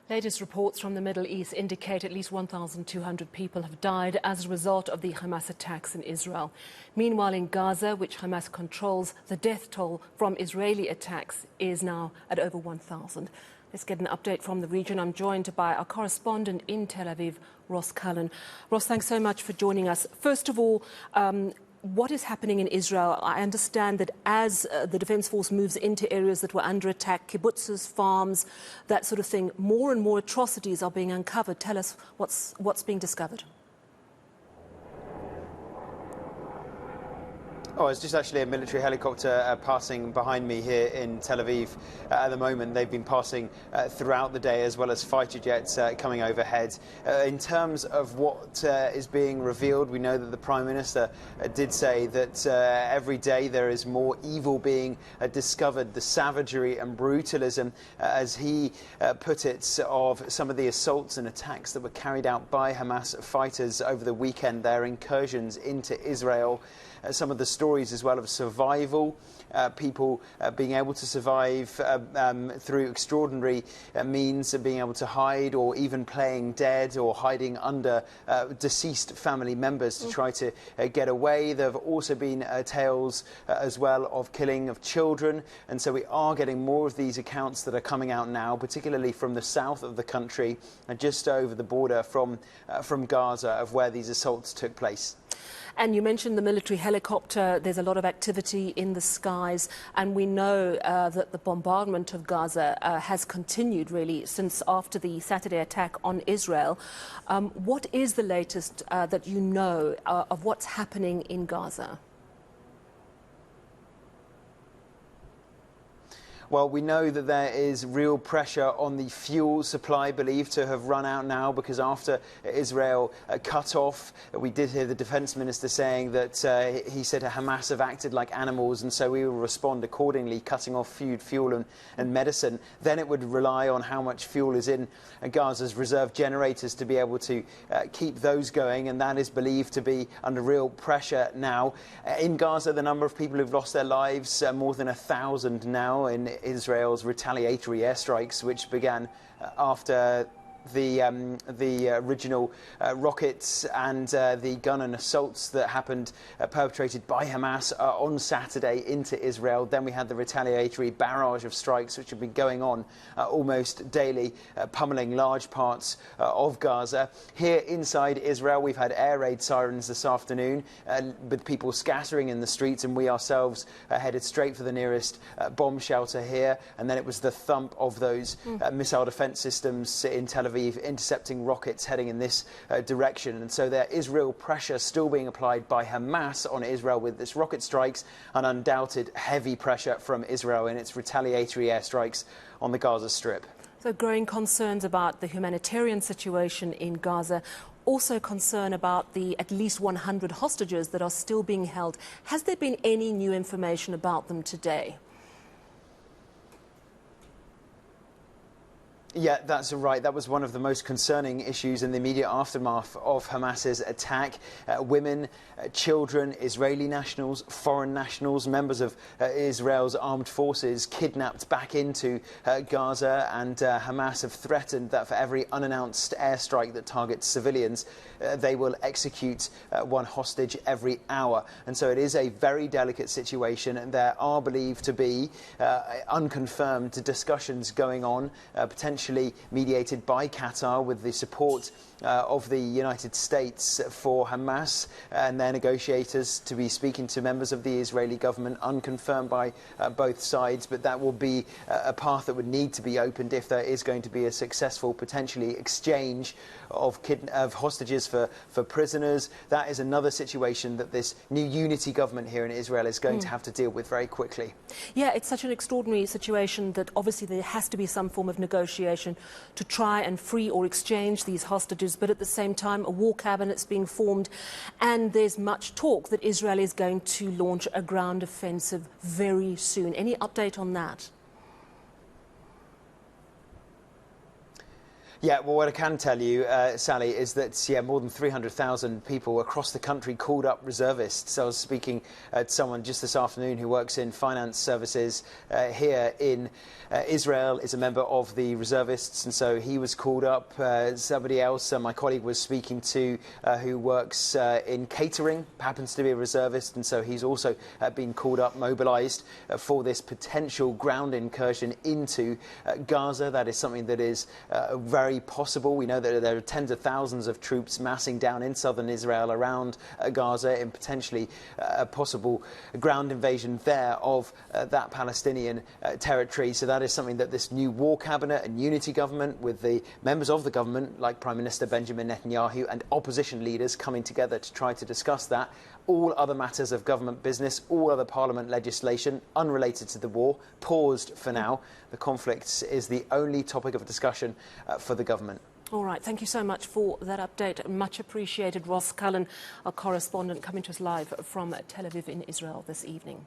Latest reports from the Middle East indicate at least 1,200 people have died as a result of the Hamas attacks in Israel. Meanwhile, in Gaza, which Hamas controls, the death toll from Israeli attacks is now at over 1,000. Let's get an update from the region. I'm joined by our correspondent in Tel Aviv, Ross Cullen. Ross, thanks so much for joining us. First of all, what is happening in Israel? I understand that as the Defence Force moves into areas that were under attack, kibbutzes, farms, that sort of thing, more and more atrocities are being uncovered. Tell us what's being discovered. Oh, it's just actually a military helicopter passing behind me here in Tel Aviv at the moment. They've been passing throughout the day, as well as fighter jets coming overhead. In terms of what is being revealed, we know that the Prime Minister did say that every day there is more evil being discovered, the savagery and brutalism, as he put it, of some of the assaults and attacks that were carried out by Hamas fighters over the weekend, their incursions into Israel. Some of the stories as well of survival, people being able to survive through extraordinary means of being able to hide, or even playing dead or hiding under deceased family members to try to get away. There have also been tales as well of killing of children, and so we are getting more of these accounts that are coming out now, particularly from the south of the country, just over the border from Gaza, of where these assaults took place. And you mentioned the military helicopter. There's a lot of activity in the skies, and we know that the bombardment of Gaza has continued really since after the Saturday attack on Israel. What is the latest that you know of what's happening in Gaza? Well, we know that there is real pressure on the fuel supply, believed to have run out now, because after Israel cut off, we did hear the defence minister saying that he said Hamas have acted like animals, and so we will respond accordingly, cutting off fuel and medicine. Then it would rely on how much fuel is in Gaza's reserve generators to be able to keep those going, and that is believed to be under real pressure now. In Gaza, the number of people who've lost their lives, more than 1,000 now in Israel's retaliatory airstrikes, which began after the original rockets and the gun and assaults that happened, perpetrated by Hamas on Saturday into Israel. Then we had the retaliatory barrage of strikes, which have been going on almost daily, pummeling large parts of Gaza. Here inside Israel, we've had air raid sirens this afternoon, with people scattering in the streets, and we ourselves headed straight for the nearest bomb shelter here. And then it was the thump of those missile defence systems in Tel Aviv, intercepting rockets heading in this direction. And so there is real pressure still being applied by Hamas on Israel with this rocket strikes, and undoubted heavy pressure from Israel in its retaliatory airstrikes on the Gaza Strip. So growing concerns about the humanitarian situation in Gaza, also concern about the at least 100 hostages that are still being held. Has there been any new information about them today? Yeah, that's right. That was one of the most concerning issues in the immediate aftermath of Hamas's attack. Women, children, Israeli nationals, foreign nationals, members of Israel's armed forces kidnapped back into Gaza, and Hamas have threatened that for every unannounced airstrike that targets civilians, they will execute one hostage every hour. And so it is a very delicate situation, and there are believed to be unconfirmed discussions going on, potentially mediated by Qatar with the support of the United States for Hamas and their negotiators, to be speaking to members of the Israeli government, unconfirmed by both sides. But that will be a path that would need to be opened if there is going to be a successful, potentially, exchange of hostages for prisoners. That is another situation that this new unity government here in Israel is going to have to deal with very quickly. Yeah, it's such an extraordinary situation that obviously there has to be some form of negotiation to try and free or exchange these hostages, but at the same time a war cabinet's being formed, and there's much talk that Israel is going to launch a ground offensive very soon. Any update on that? Yeah, well, what I can tell you, Sally, is that more than 300,000 people across the country called up reservists. I was speaking to someone just this afternoon who works in finance services here in Israel, is a member of the reservists, and so he was called up. Somebody else, my colleague was speaking to, who works in catering, happens to be a reservist, and so he's also been called up, mobilised for this potential ground incursion into Gaza. That is something that is very possible. We know that there are tens of thousands of troops massing down in southern Israel around Gaza in potentially a possible ground invasion there of that Palestinian territory. So that is something that this new war cabinet and unity government, with the members of the government like Prime Minister Benjamin Netanyahu and opposition leaders coming together to try to discuss that. All other matters of government business, all other parliament legislation unrelated to the war, paused for now. The conflict is the only topic of discussion for the government. All right, thank you so much for that update. Much appreciated. Ross Cullen, our correspondent, coming to us live from Tel Aviv in Israel this evening.